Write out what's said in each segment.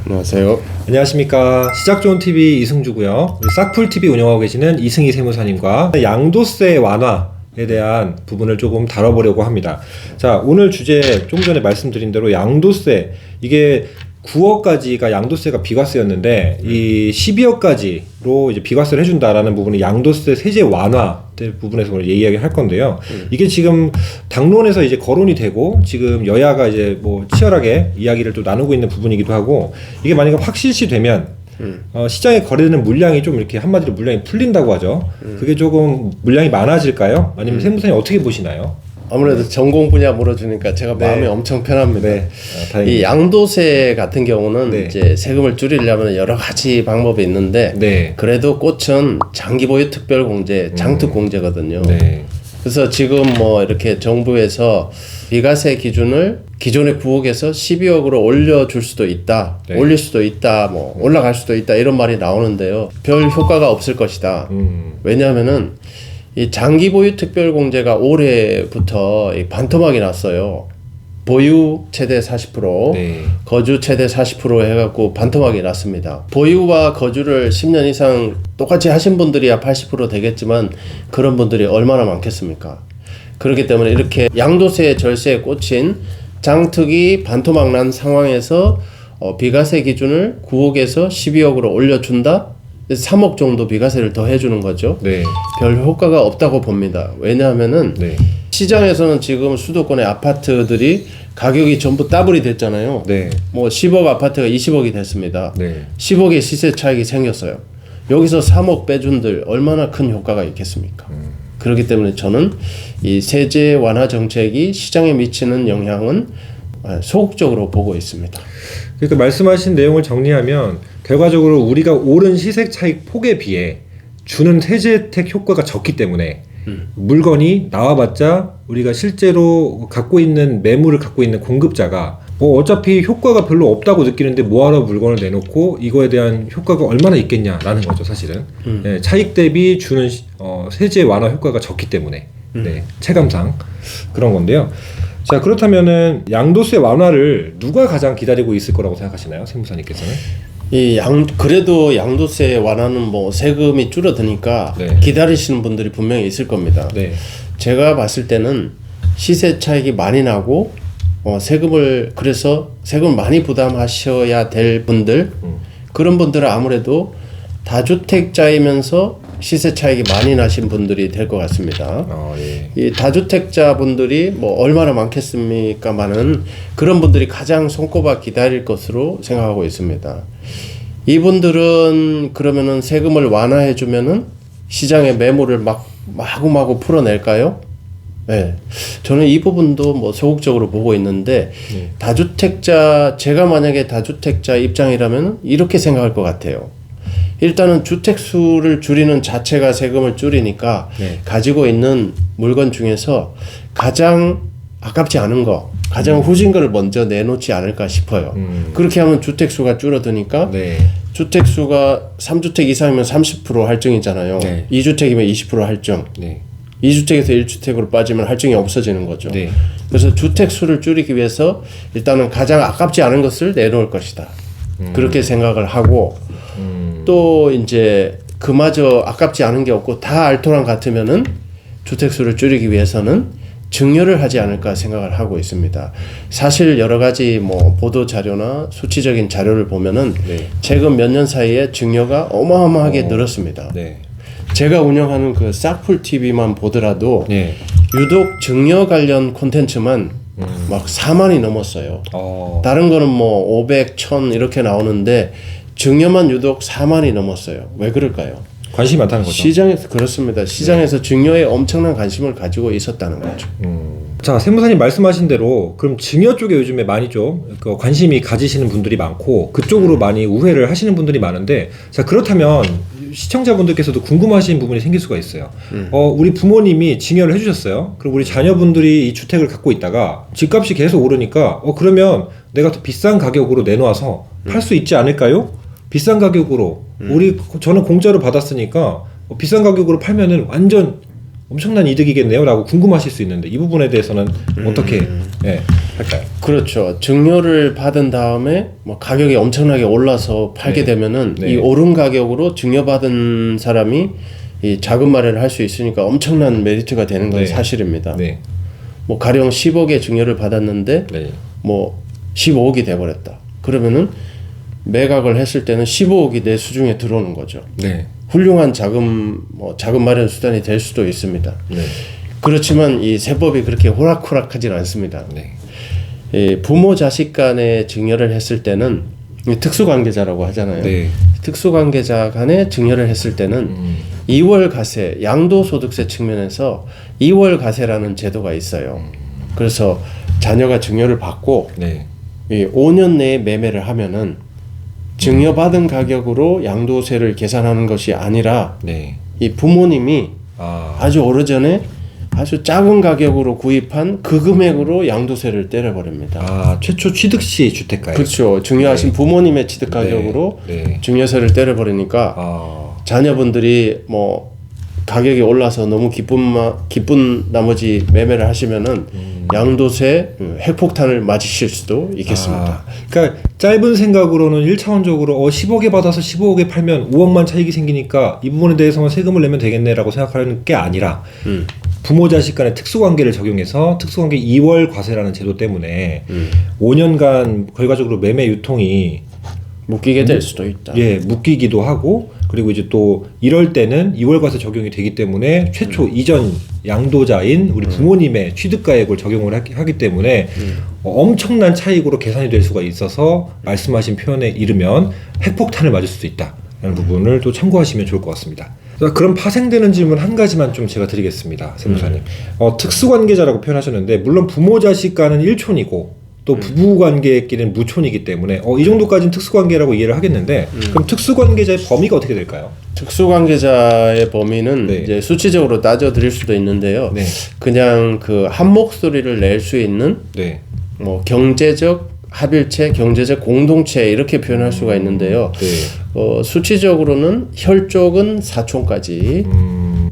안녕하세요. 안녕하십니까. 시작좋은TV 이승주고요. 우리 싹풀TV 운영하고 계시는 이승희 세무사님과 양도세 완화에 대한 부분을 조금 다뤄보려고 합니다. 자, 오늘 주제 좀 전에 말씀드린 대로 양도세, 이게 9억까지가 양도세가 비과세였는데 이 12억까지로 이제 비과세를 해준다라는 부분이 양도세 세제 완화 부분에서 오늘 이야기할 건데요. 이게 지금 당론에서 이제 거론이 되고 지금 여야가 이제 뭐 치열하게 이야기를 또 나누고 있는 부분이기도 하고, 이게 만약에 확실시 되면 시장에 거래되는 물량이 좀 이렇게 한마디로 물량이 풀린다고 하죠. 그게 조금 물량이 많아질까요? 아니면 세무사님 어떻게 보시나요? 아무래도 전공 분야 물어주니까 제가 마음이 엄청 편합니다. 이 양도세 같은 경우는 이제 세금을 줄이려면 여러 가지 방법이 있는데 그래도 꽃은 장기보유 특별공제, 장특공제거든요. 그래서 지금 뭐 이렇게 정부에서 비과세 기준을 기존의 9억에서 12억으로 올려줄 수도 있다, 올릴 수도 있다, 뭐 올라갈 수도 있다, 이런 말이 나오는데요. 별 효과가 없을 것이다. 왜냐하면은 이 장기보유 특별공제가 올해부터 반토막이 났어요. 보유 최대 40%, 거주 최대 40% 해갖고 반토막이 났습니다. 보유와 거주를 10년 이상 똑같이 하신 분들이야 80% 되겠지만 그런 분들이 얼마나 많겠습니까? 그렇기 때문에 이렇게 양도세 절세에 꽂힌 장특이 반토막 난 상황에서 비과세 기준을 9억에서 12억으로 올려준다? 3억 정도 비과세를 더 해주는 거죠. 별 효과가 없다고 봅니다. 왜냐하면은 시장에서는 지금 수도권의 아파트들이 가격이 전부 더블이 됐잖아요. 뭐 10억 아파트가 20억이 됐습니다. 10억의 시세 차익이 생겼어요. 여기서 3억 빼준들 얼마나 큰 효과가 있겠습니까? 그렇기 때문에 저는 이 세제 완화 정책이 시장에 미치는 영향은 소극적으로 보고 있습니다. 그러니까 말씀하신 내용을 정리하면 결과적으로 우리가 오른 시세 차익 폭에 비해 주는 세제 혜택 효과가 적기 때문에 물건이 나와봤자 우리가 실제로 갖고 있는 매물을 갖고 있는 공급자가 뭐 어차피 효과가 별로 없다고 느끼는데 뭐하러 물건을 내놓고 이거에 대한 효과가 얼마나 있겠냐라는 거죠, 사실은. 차익 대비 주는 세제 완화 효과가 적기 때문에 체감상 그런 건데요. 자, 그렇다면은 양도세 완화를 누가 가장 기다리고 있을 거라고 생각하시나요, 세무사님께서는? 그래도 양도세 완화는 뭐 세금이 줄어드니까 기다리시는 분들이 분명히 있을 겁니다. 제가 봤을 때는 시세 차익이 많이 나고 그래서 세금을 많이 부담하셔야 될 분들, 그런 분들은 아무래도 다주택자이면서 시세 차익이 많이 나신 분들이 될 것 같습니다. 이 다주택자 분들이 뭐 얼마나 많겠습니까만은 그런 분들이 가장 손꼽아 기다릴 것으로 생각하고 있습니다. 이분들은 그러면은 세금을 완화해 주면은 시장의 매물을 마구마구 풀어낼까요? 저는 이 부분도 뭐 소극적으로 보고 있는데 제가 만약에 다주택자 입장이라면 이렇게 생각할 것 같아요. 일단은 주택수를 줄이는 자체가 세금을 줄이니까 가지고 있는 물건 중에서 가장 아깝지 않은 거, 가장 후진 거를 먼저 내놓지 않을까 싶어요. 그렇게 하면 주택수가 줄어드니까 주택수가 3주택 이상이면 30% 할증이잖아요. 2주택이면 20% 할증. 2주택에서 1주택으로 빠지면 할증이 없어지는 거죠. 그래서 주택수를 줄이기 위해서 일단은 가장 아깝지 않은 것을 내놓을 것이다. 그렇게 생각을 하고 또 이제 그마저 아깝지 않은 게 없고 다 알토란 같으면은 주택수를 줄이기 위해서는 증여를 하지 않을까 생각을 하고 있습니다. 사실 여러 가지 뭐 보도 자료나 수치적인 자료를 보면은 최근 몇 년 사이에 증여가 어마어마하게 늘었습니다. 제가 운영하는 그 싹풀 TV만 보더라도 유독 증여 관련 콘텐츠만 막 4만이 넘었어요. 다른 거는 뭐 500, 1000 이렇게 나오는데 증여만 유독 4만이 넘었어요. 왜 그럴까요? 관심이 많다는 거죠. 시장에서 그렇습니다. 시장에서 증여에 엄청난 관심을 가지고 있었다는 거죠. 자, 세무사님 말씀하신 대로 그럼 증여 쪽에 요즘에 많이 좀 관심이 가지시는 분들이 많고 그쪽으로 많이 우회를 하시는 분들이 많은데, 자, 그렇다면 시청자분들께서도 궁금하신 부분이 생길 수가 있어요. 우리 부모님이 증여를 해주셨어요. 그리고 우리 자녀분들이 이 주택을 갖고 있다가 집값이 계속 오르니까 그러면 내가 더 비싼 가격으로 내놓아서 팔 수 있지 않을까요? 비싼 가격으로 저는 공짜로 받았으니까 비싼 가격으로 팔면은 완전 엄청난 이득이겠네요 라고 궁금하실 수 있는데 이 부분에 대해서는 어떻게 할까요? 그렇죠. 증여를 받은 다음에 뭐 가격이 엄청나게 올라서 팔게 되면은 이 오른 가격으로 증여받은 사람이 이 자금 마련을 할 수 있으니까 엄청난 메리트가 되는 건 사실입니다. 뭐 가령 10억의 증여를 받았는데 뭐 15억이 돼버렸다. 그러면은 매각을 했을 때는 15억이 내 수중에 들어오는 거죠. 훌륭한 자금 마련 수단이 될 수도 있습니다. 그렇지만 이 세법이 그렇게 호락호락하진 않습니다. 이 부모 자식 간의 증여를 했을 때는 특수관계자라고 하잖아요. 특수관계자 간에 증여를 했을 때는 2월 가세, 양도소득세 측면에서 2월 가세라는 제도가 있어요. 그래서 자녀가 증여를 받고 이 5년 내에 매매를 하면은 증여받은 가격으로 양도세를 계산하는 것이 아니라 이 부모님이 아주 오래전에 아주 작은 가격으로 구입한 그 금액으로 양도세를 때려버립니다. 최초 취득 시 주택가에. 그렇죠. 증여하신 부모님의 취득 가격으로 증여세를 때려버리니까 자녀분들이 뭐 가격이 올라서 너무 기쁜 나머지 매매를 하시면은 양도세 핵폭탄을 맞으실 수도 있겠습니다. 그러니까 짧은 생각으로는 1차원적으로 10억에 받아서 15억에 팔면 5억만 차익이 생기니까 이 부분에 대해서만 세금을 내면 되겠네라고 생각하는 게 아니라 부모 자식 간의 특수관계를 적용해서 특수관계 2월 과세라는 제도 때문에 5년간 결과적으로 매매 유통이 묶이게 될 수도 있다. 묶이기도 하고 그리고 이제 또 이럴 때는 2월 과세 적용이 되기 때문에 최초 이전 양도자인 우리 부모님의 취득가액을 적용을 하기 때문에 엄청난 차익으로 계산이 될 수가 있어서 말씀하신 표현에 이르면 핵폭탄을 맞을 수도 있다라는 부분을 또 참고하시면 좋을 것 같습니다. 자, 그럼 파생되는 질문 한 가지만 좀 제가 드리겠습니다. 세무사님. 특수관계자라고 표현하셨는데 물론 부모 자식 간은 1촌이고 또 부부관계끼리는 무촌이기 때문에 이 정도까지는 특수관계라고 이해를 하겠는데 그럼 특수관계자의 범위가 어떻게 될까요? 특수관계자의 범위는 이제 수치적으로 따져드릴 수도 있는데요. 그냥 그 한 목소리를 낼 수 있는 뭐 경제적 합일체, 경제적 공동체 이렇게 표현할 수가 있는데요. 수치적으로는 혈족은 4촌까지,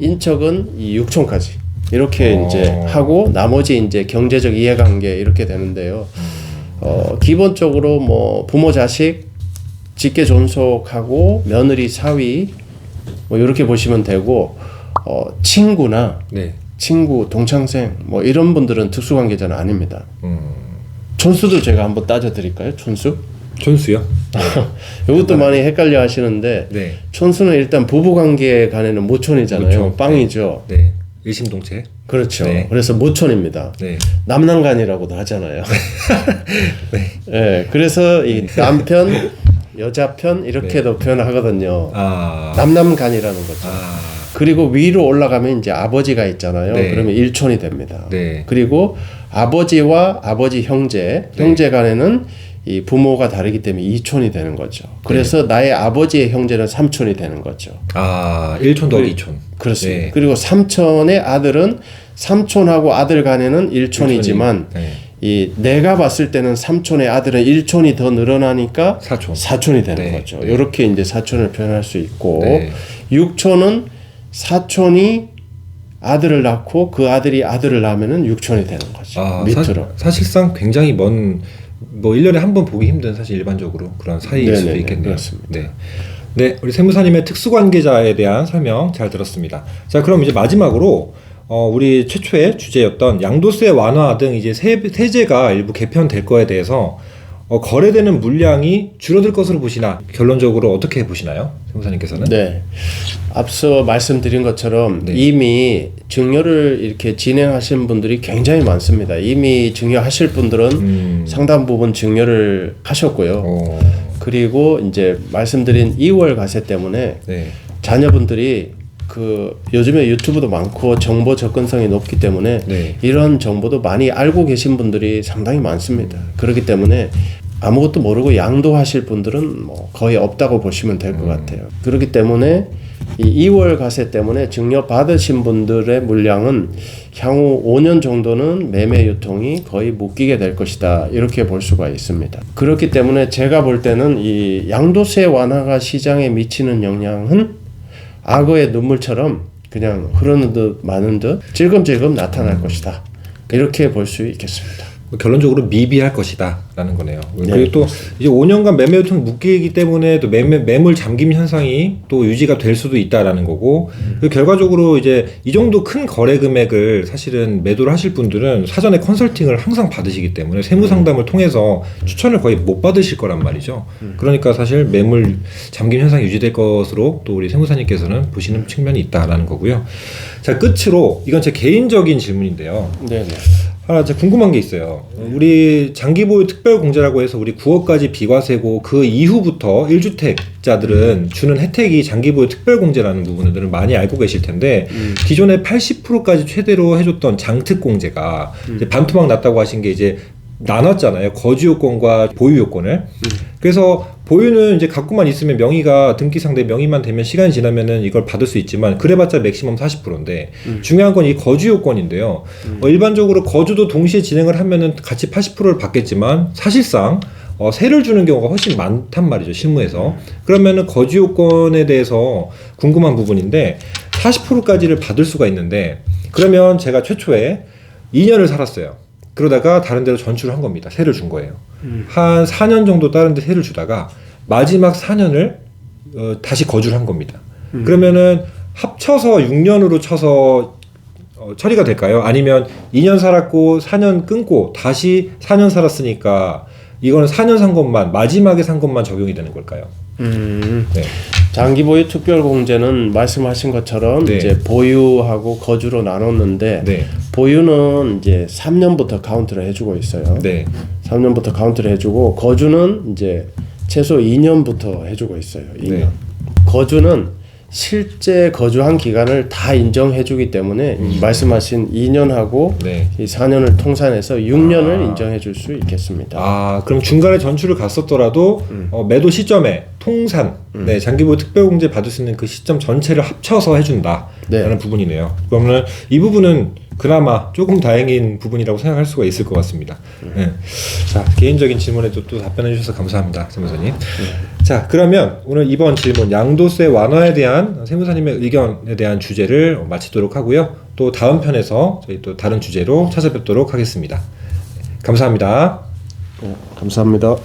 인척은 6촌까지. 이렇게 이제 하고 나머지 이제 경제적 이해관계 이렇게 되는데요. 기본적으로 뭐 부모 자식 직계 존속하고 며느리 사위 뭐 이렇게 보시면 되고 친구나 친구 동창생 뭐 이런 분들은 특수관계자는 아닙니다. 촌수도 제가 한번 따져드릴까요? 촌수요? 이것도 많이 헷갈려 하시는데 촌수는 일단 부부관계 간에는 모촌이잖아요. 빵이죠. 일심동체. 그렇죠. 그래서 모촌입니다. 남남간이라고도 하잖아요. 그래서 이 남편, 여자편 이렇게도 표현하거든요. 남남간이라는 거죠. 그리고 위로 올라가면 이제 아버지가 있잖아요. 그러면 일촌이 됩니다. 그리고 아버지와 아버지 형제 간에는 이 부모가 다르기 때문에 2촌이 되는 거죠. 그래서 나의 아버지의 형제는 3촌이 되는 거죠. 1촌 더하기 2촌. 그렇습니다. 그리고 삼촌의 아들은 삼촌하고 아들 간에는 1촌이지만 이 내가 봤을 때는 삼촌의 아들은 1촌이 더 늘어나니까 4촌이 되는 거죠. 이렇게 이제 4촌을 표현할 수 있고 6촌은 사촌이 아들을 낳고 그 아들이 아들을 낳으면은 6촌이 되는 거죠. 밑으로. 사실상 굉장히 먼 뭐 1년에 한 번 보기 힘든 사실 일반적으로 그런 사이일 수도 있겠네요. 그렇습니다. 네, 우리 세무사님의 특수관계자에 대한 설명 잘 들었습니다. 자, 그럼 이제 마지막으로 우리 최초의 주제였던 양도세 완화 등 이제 세제가 일부 개편될 거에 대해서 거래되는 물량이 줄어들 것으로 보시나 결론적으로 어떻게 보시나요? 세무사님께서는? 앞서 말씀드린 것처럼 이미 증여를 이렇게 진행하신 분들이 굉장히 많습니다. 이미 증여하실 분들은 상당 부분 증여를 하셨고요. 그리고 이제 말씀드린 2월 과세 때문에 자녀분들이 그 요즘에 유튜브도 많고 정보 접근성이 높기 때문에 이런 정보도 많이 알고 계신 분들이 상당히 많습니다. 그렇기 때문에 아무것도 모르고 양도하실 분들은 뭐 거의 없다고 보시면 될 것 같아요. 그렇기 때문에 이 2월 과세 때문에 증여 받으신 분들의 물량은 향후 5년 정도는 매매 유통이 거의 묶이게 될 것이다. 이렇게 볼 수가 있습니다. 그렇기 때문에 제가 볼 때는 이 양도세 완화가 시장에 미치는 영향은 악어의 눈물처럼 그냥 흐르는 듯 마는 듯 질금질금 나타날 것이다. 이렇게 볼 수 있겠습니다. 결론적으로 미비할 것이다 라는 거네요. 그리고 또 이제 5년간 매매 유통 묶이기 때문에 또 매물 잠김 현상이 또 유지가 될 수도 있다라는 거고, 그리고 결과적으로 이제 이 정도 큰 거래 금액을 사실은 매도를 하실 분들은 사전에 컨설팅을 항상 받으시기 때문에 세무 상담을 통해서 추천을 거의 못 받으실 거란 말이죠. 그러니까 사실 매물 잠김 현상이 유지될 것으로 또 우리 세무사님께서는 보시는 측면이 있다라는 거고요. 자, 끝으로 이건 제 개인적인 질문인데요. 네네. 하나 제가 궁금한 게 있어요. 우리 장기보유 특별공제라고 해서 우리 9억까지 비과세고 그 이후부터 1주택자들은 주는 혜택이 장기보유 특별공제라는 부분들은 많이 알고 계실 텐데 기존에 80%까지 최대로 해줬던 장특공제가 이제 반토막 났다고 하신 게 이제 나눴잖아요. 거주요건과 보유요건을. 그래서 보유는 이제 갖고만 있으면 명의가 등기상 내 명의만 되면 시간이 지나면은 이걸 받을 수 있지만 그래봤자 맥시멈 40%인데 중요한 건 이 거주요건인데요. 일반적으로 거주도 동시에 진행을 하면은 같이 80%를 받겠지만 사실상 세를 주는 경우가 훨씬 많단 말이죠, 실무에서. 그러면은 거주요건에 대해서 궁금한 부분인데 40%까지를 받을 수가 있는데, 그러면 제가 최초에 2년을 살았어요. 그러다가 다른 데로 전출을 한 겁니다. 세를 준 거예요. 한 4년 정도 다른 데 세를 주다가 마지막 4년을 다시 거주를 한 겁니다. 그러면은 합쳐서 6년으로 쳐서 처리가 될까요? 아니면 2년 살았고 4년 끊고 다시 4년 살았으니까 이거는 4년 산 것만, 마지막에 산 것만 적용이 되는 걸까요? 네. 장기보유 특별공제는 말씀하신 것처럼 네. 이제 보유하고 거주로 나눴는데 네. 보유는 이제 3년부터 카운트를 해주고 있어요. 네. 3년부터 카운트를 해주고 거주는 이제 최소 2년부터 해주고 있어요. 2년. 네. 거주는 실제 거주한 기간을 다 인정해주기 때문에 말씀하신 2년하고 네. 이 4년을 통산해서 6년을 인정해줄 수 있겠습니다. 아, 그럼 중간에 전출을 갔었더라도 매도 시점에 통산, 네, 장기보유 특별공제 받을 수 있는 그 시점 전체를 합쳐서 해준다 라는 부분이네요. 그러면 이 부분은 그나마 조금 다행인 부분이라고 생각할 수가 있을 것 같습니다. 네. 자, 개인적인 질문에도 또 답변해 주셔서 감사합니다, 세무사님. 자, 그러면 오늘 이번 질문 양도세 완화에 대한 세무사님의 의견에 대한 주제를 마치도록 하고요. 또 다음 편에서 저희 또 다른 주제로 찾아뵙도록 하겠습니다. 감사합니다. 감사합니다.